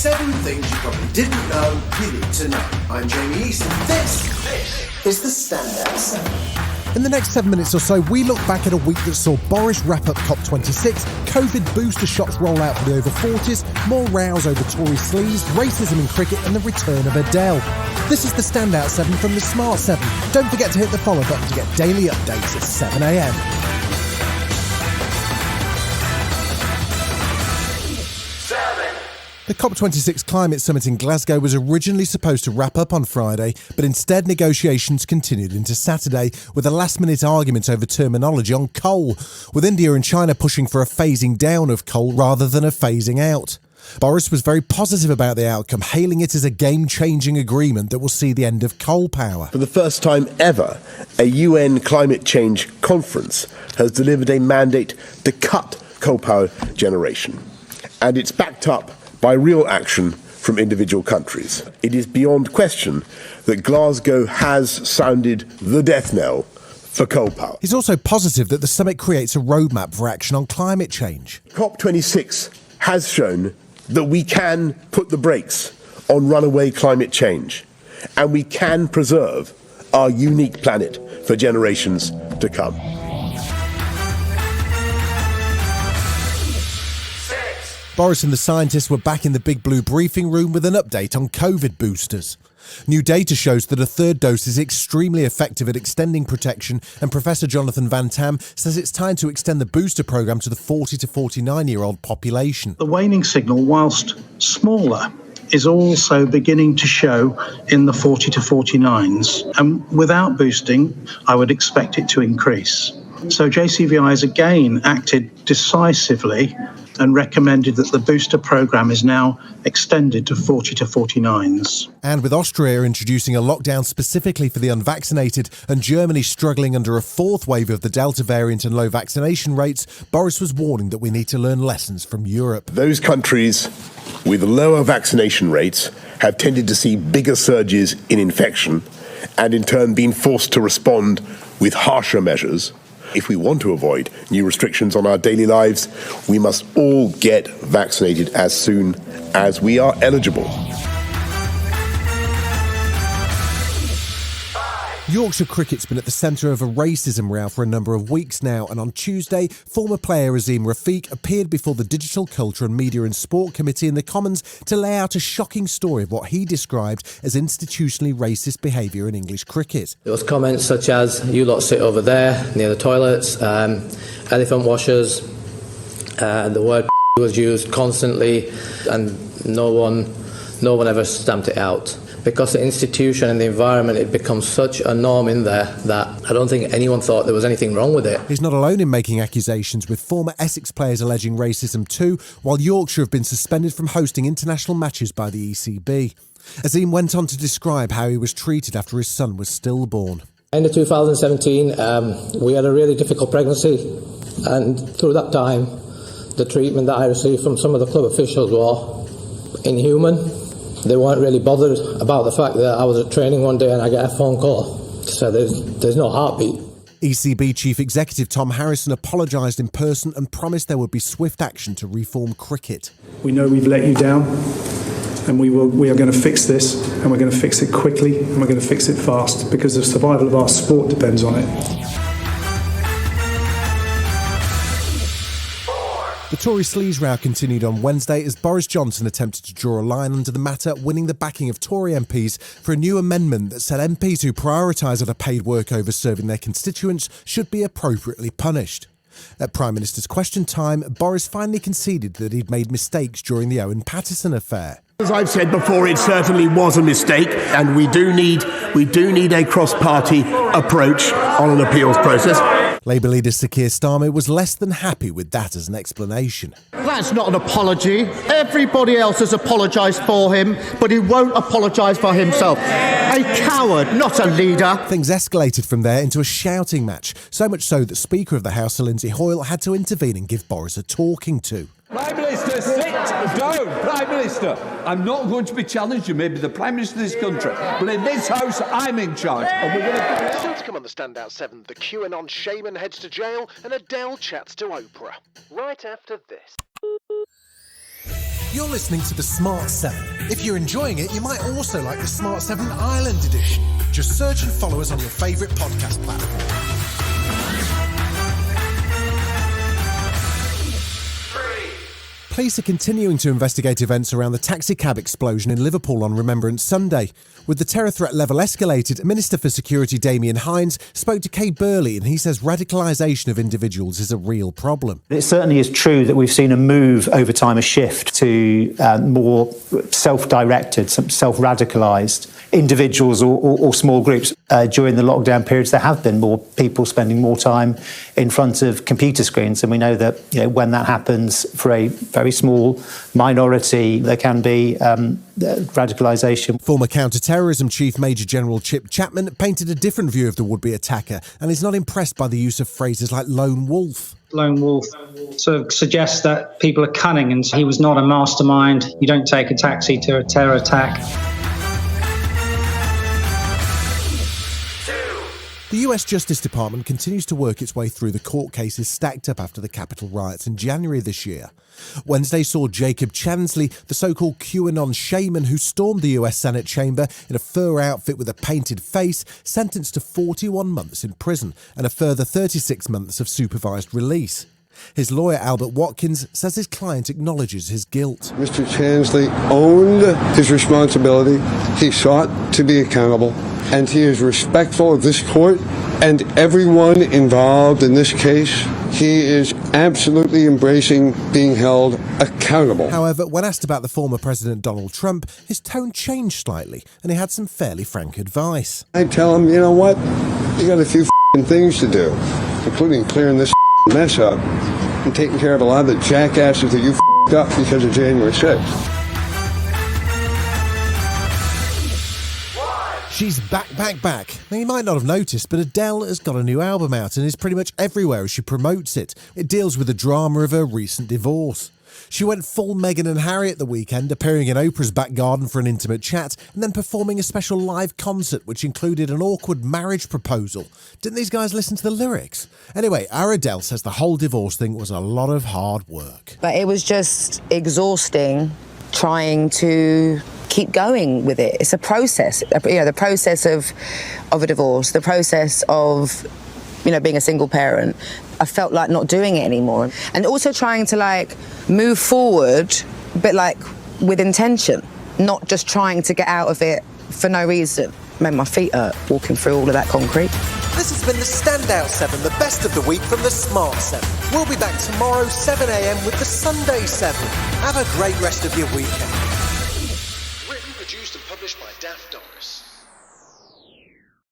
7 things you probably didn't know you need to know. I'm Jamie East, and this is the Standout 7. In the next 7 minutes or so, we look back at a week that saw Boris wrap up COP26, COVID booster shots roll out for the over 40s, more rows over Tory Sleaze, racism in cricket and the return of Adele. This is the Standout 7 from the Smart 7. Don't forget to hit the follow button to get daily updates at 7 a.m. The COP26 climate summit in Glasgow was originally supposed to wrap up on Friday, but instead negotiations continued into Saturday with a last-minute argument over terminology on coal, with India and China pushing for a phasing down of coal rather than a phasing out. Boris was very positive about the outcome, hailing it as a game-changing agreement that will see the end of coal power. For the first time ever, a UN climate change conference has delivered a mandate to cut coal power generation, and it's backed up by real action from individual countries. It is beyond question that Glasgow has sounded the death knell for coal power. He's also positive that the summit creates a roadmap for action on climate change. COP26 has shown that we can put the brakes on runaway climate change, and we can preserve our unique planet for generations to come. Boris and the scientists were back in the Big Blue briefing room with an update on COVID boosters. New data shows that a third dose is extremely effective at extending protection, and Professor Jonathan Van Tam says it's time to extend the booster programme to the 40 to 49-year-old population. The waning signal, whilst smaller, is also beginning to show in the 40 to 49s. And without boosting, I would expect it to increase. So JCVI has again acted decisively and recommended that the booster programme is now extended to 40 to 49s. And with Austria introducing a lockdown specifically for the unvaccinated and Germany struggling under a fourth wave of the Delta variant and low vaccination rates, Boris was warning that we need to learn lessons from Europe. Those countries with lower vaccination rates have tended to see bigger surges in infection and in turn been forced to respond with harsher measures. If we want to avoid new restrictions on our daily lives, we must all get vaccinated as soon as we are eligible. Yorkshire cricket's been at the centre of a racism row for a number of weeks now, and on Tuesday, former player Azim Rafiq appeared before the Digital Culture and Media and Sport Committee in the Commons to lay out a shocking story of what he described as institutionally racist behaviour in English cricket. There was comments such as, "You lot sit over there near the toilets," elephant washers, the word was used constantly, and no one ever stamped it out. Because the institution and the environment, it becomes such a norm in there that I don't think anyone thought there was anything wrong with it. He's not alone in making accusations, with former Essex players alleging racism too, while Yorkshire have been suspended from hosting international matches by the ECB. Azim went on to describe how he was treated after his son was stillborn. In 2017, we had a really difficult pregnancy, and through that time, the treatment that I received from some of the club officials were inhuman. They weren't really bothered about the fact that I was at training one day and I get a phone call to say there's no heartbeat. ECB Chief Executive Tom Harrison apologised in person and promised there would be swift action to reform cricket. We know we've let you down, and we are going to fix this, and we're going to fix it quickly, and we're going to fix it fast, because the survival of our sport depends on it. The Tory Sleaze row continued on Wednesday as Boris Johnson attempted to draw a line under the matter, winning the backing of Tory MPs for a new amendment that said MPs who prioritise other paid work over serving their constituents should be appropriately punished. At Prime Minister's Question Time, Boris finally conceded that he'd made mistakes during the Owen Paterson affair. As I've said before, it certainly was a mistake, and we do need a cross-party approach on an appeals process. Labour leader Sir Keir Starmer was less than happy with that as an explanation. That's not an apology. Everybody else has apologised for him, but he won't apologise for himself. A coward, not a leader. Things escalated from there into a shouting match, so much so that Speaker of the House Sir Lindsay Hoyle had to intervene and give Boris a talking to. Prime Minister, sit down. Prime Minister, I'm not going to be challenged. You may be the Prime Minister of this country, but in this House, I'm in charge. And we're going to... Still to come on the Standout 7, the QAnon shaman heads to jail and Adele chats to Oprah. Right after this. You're listening to the Smart 7. If you're enjoying it, you might also like the Smart 7 Ireland edition. Just search and follow us on your favourite podcast platform. Police are continuing to investigate events around the taxicab explosion in Liverpool on Remembrance Sunday. With the terror threat level escalated, Minister for Security Damien Hines spoke to Kay Burley, and he says radicalisation of individuals is a real problem. It certainly is true that we've seen a move over time, a shift to more self-directed, self-radicalised individuals or small groups. During the lockdown periods, there have been more people spending more time in front of computer screens, and we know that when that happens for a very small minority, there can be radicalisation. Former counter-terrorism chief Major General Chip Chapman painted a different view of the would-be attacker and is not impressed by the use of phrases like lone wolf. Lone wolf sort of suggests that people are cunning, and he was not a mastermind. You don't take a taxi to a terror attack. The US Justice Department continues to work its way through the court cases stacked up after the Capitol riots in January this year. Wednesday saw Jacob Chansley, the so-called QAnon shaman who stormed the US Senate chamber in a fur outfit with a painted face, sentenced to 41 months in prison and a further 36 months of supervised release. His lawyer, Albert Watkins, says his client acknowledges his guilt. Mr. Chansley owned his responsibility. He sought to be accountable, and he is respectful of this court and everyone involved in this case. He is absolutely embracing being held accountable. However, when asked about the former President Donald Trump, his tone changed slightly, and he had some fairly frank advice. I tell him, you know what? You got a few things to do, including clearing this mess up and taking care of a lot of the jackasses that you up because of January 6th. She's back. Now, you might not have noticed, but Adele has got a new album out and is pretty much everywhere as she promotes it. It deals with the drama of her recent divorce. She went full Meghan and Harry at the weekend, appearing in Oprah's back garden for an intimate chat and then performing a special live concert which included an awkward marriage proposal. Didn't these guys listen to the lyrics? Anyway, our Adele says the whole divorce thing was a lot of hard work. But it was just exhausting trying to keep going with it. It's a process, the process of a divorce, the process of, being a single parent. I felt like not doing it anymore. And also trying to move forward, but with intention, not just trying to get out of it for no reason. Made my feet hurt walking through all of that concrete. This has been the Standout 7, the best of the week from the Smart 7. We'll be back tomorrow, 7 a.m. with the Sunday 7. Have a great rest of your weekend. Written, produced and published by Daft Doris.